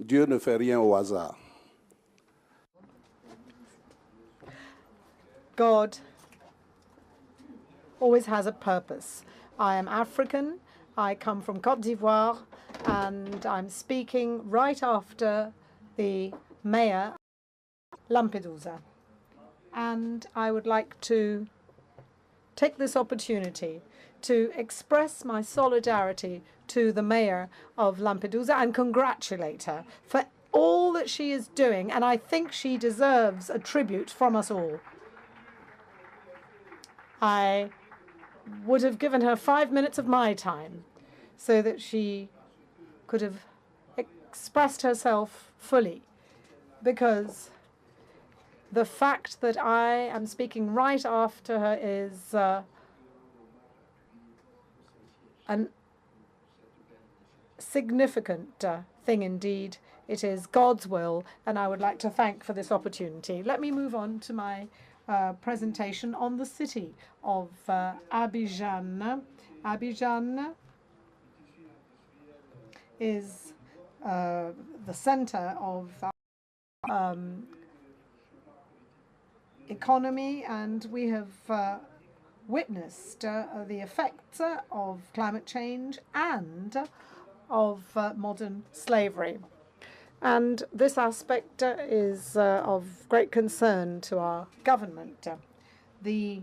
Dieu ne fait rien au hasard. God always has a purpose. I am African, I come from Côte d'Ivoire, and I'm speaking right after the mayor of Lampedusa. And I would like to take this opportunity to express my solidarity to the mayor of Lampedusa and congratulate her for all that she is doing, and I think she deserves a tribute from us all. I would have given her 5 minutes of my time so that she could have expressed herself fully, because the fact that I am speaking right after her is an significant thing indeed. It is God's will, and I would like to thank for this opportunity. Let me move on to my presentation on the city of Abidjan. Abidjan is the center of economy, and we have witnessed the effects of climate change and of modern slavery. And this aspect is of great concern to our government. The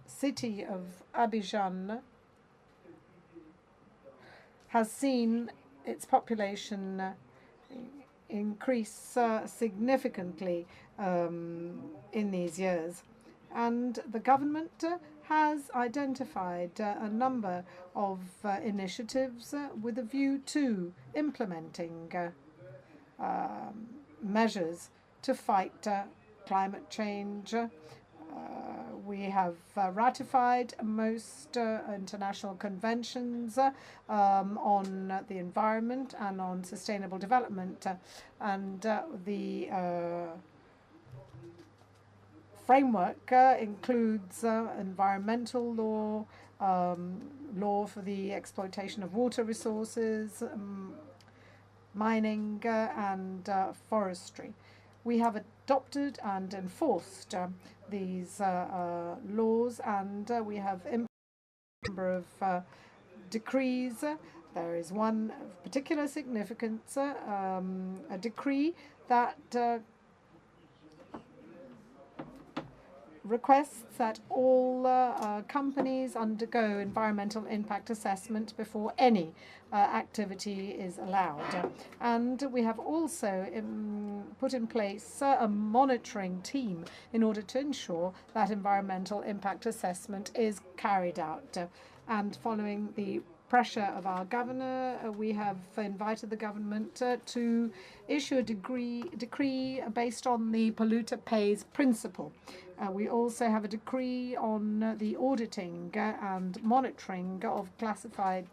city of Abidjan has seen its population increase significantly in these years. And the government has identified a number of initiatives with a view to implementing measures to fight climate change. We have ratified most international conventions on the environment and on sustainable development, and the framework includes environmental law, law for the exploitation of water resources, mining, and forestry. We have adopted and enforced these laws, and we have implemented a number of decrees. There is one of particular significance, a decree that requests that all companies undergo environmental impact assessment before any activity is allowed. And we have also put in place a monitoring team in order to ensure that environmental impact assessment is carried out. And following the pressure of our governor, we have invited the government to issue a decree based on the polluter pays principle. We also have a decree on the auditing and monitoring of classified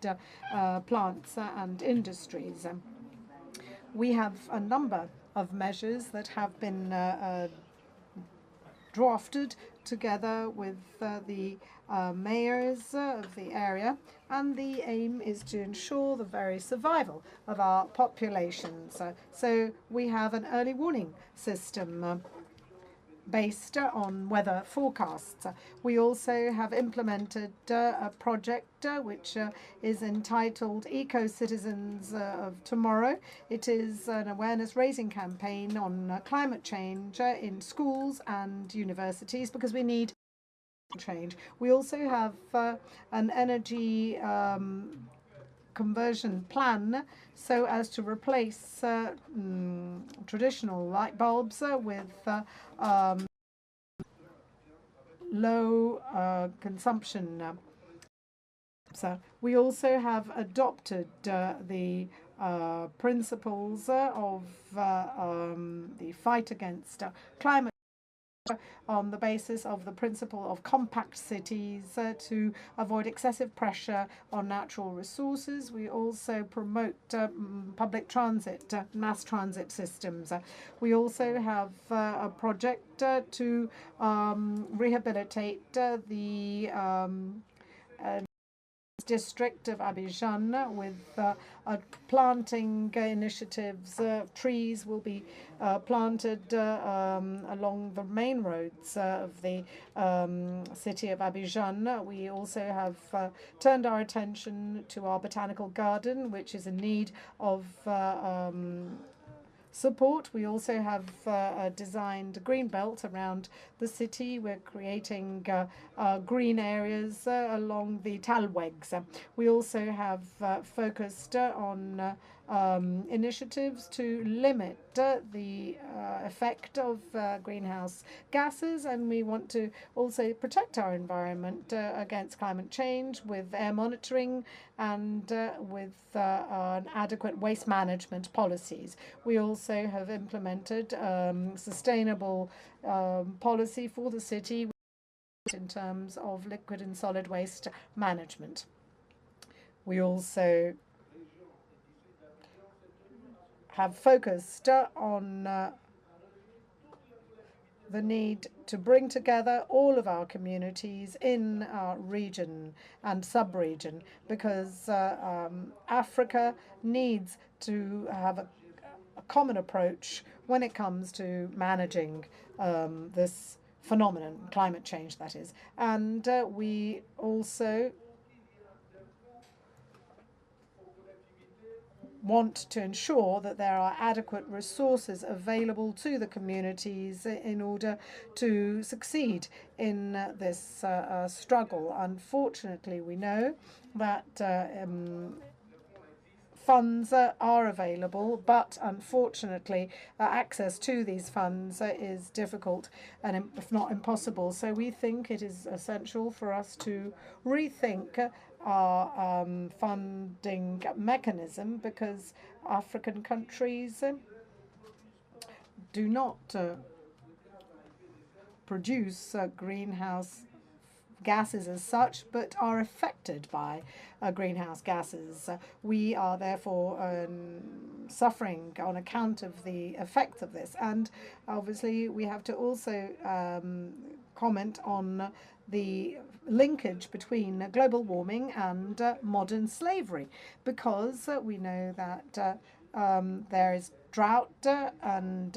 plants and industries. We have a number of measures that have been drafted together with the mayors of the area, and the aim is to ensure the very survival of our populations. So we have an early warning system based on weather forecasts. We also have implemented a project which is entitled Eco-Citizens of Tomorrow. It is an awareness-raising campaign on climate change in schools and universities, because we need change. We also have an energy conversion plan so as to replace traditional light bulbs with low consumption. So we also have adopted the principles of the fight against climate on the basis of the principle of compact cities to avoid excessive pressure on natural resources. We also promote public transit, mass transit systems. We also have a project to rehabilitate the district of Abidjan with planting initiatives. Trees will be planted along the main roads of the city of Abidjan. We also have turned our attention to our botanical garden, which is in need of support. We also have designed a green belt around the city. We're creating green areas along the talwegs. We also have focused on initiatives to limit the effect of greenhouse gases, and we want to also protect our environment against climate change with air monitoring and with adequate waste management policies. We also have implemented sustainable policy for the city in terms of liquid and solid waste management. We also have focused on the need to bring together all of our communities in our region and sub-region, because Africa needs to have a common approach when it comes to managing this phenomenon, climate change, that is. And we also want to ensure that there are adequate resources available to the communities in order to succeed in this struggle. Unfortunately, we know that funds are available, but unfortunately access to these funds is difficult and if not impossible. So we think it is essential for us to rethink our funding mechanism, because African countries do not produce greenhouse gases as such, but are affected by greenhouse gases. We are therefore suffering on account of the effects of this. And obviously we have to also comment on the linkage between global warming and modern slavery, because we know that there is drought and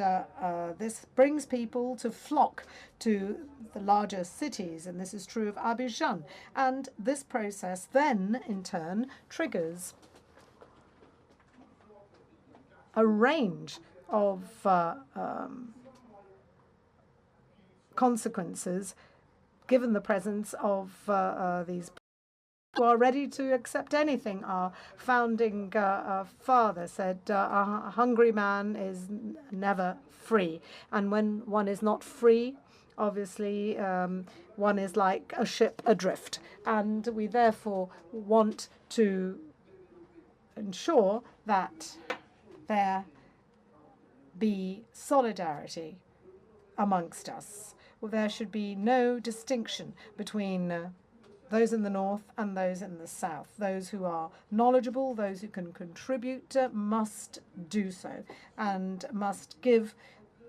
this brings people to flock to the larger cities, and this is true of Abidjan. And this process then in turn triggers a range of consequences, given the presence of these who are ready to accept anything. Our founding father said, a hungry man is never free. And when one is not free, obviously one is like a ship adrift. And we therefore want to ensure that there be solidarity amongst us. Well, there should be no distinction between those in the north and those in the south. Those who are knowledgeable, those who can contribute, must do so and must give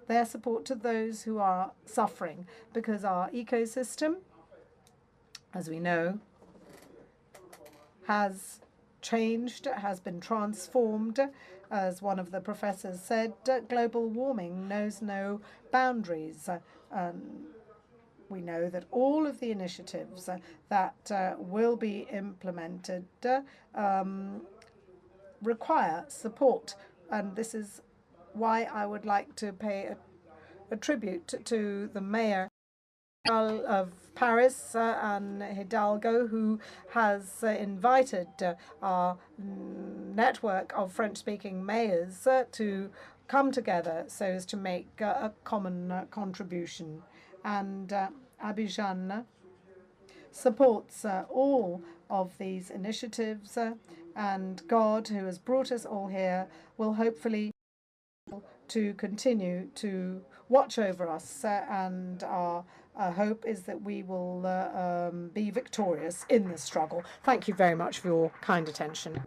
their support to those who are suffering, because our ecosystem, as we know, has changed, has been transformed. As one of the professors said, global warming knows no boundaries. We know that all of the initiatives that will be implemented require support, and this is why I would like to pay a tribute to the mayor of Paris, Anne Hidalgo, who has invited our network of French-speaking mayors to come together so as to make a common contribution. And Abidjan supports all of these initiatives, and God, who has brought us all here, will hopefully to continue to watch over us, and our hope is that we will be victorious in this struggle. Thank you very much for your kind attention.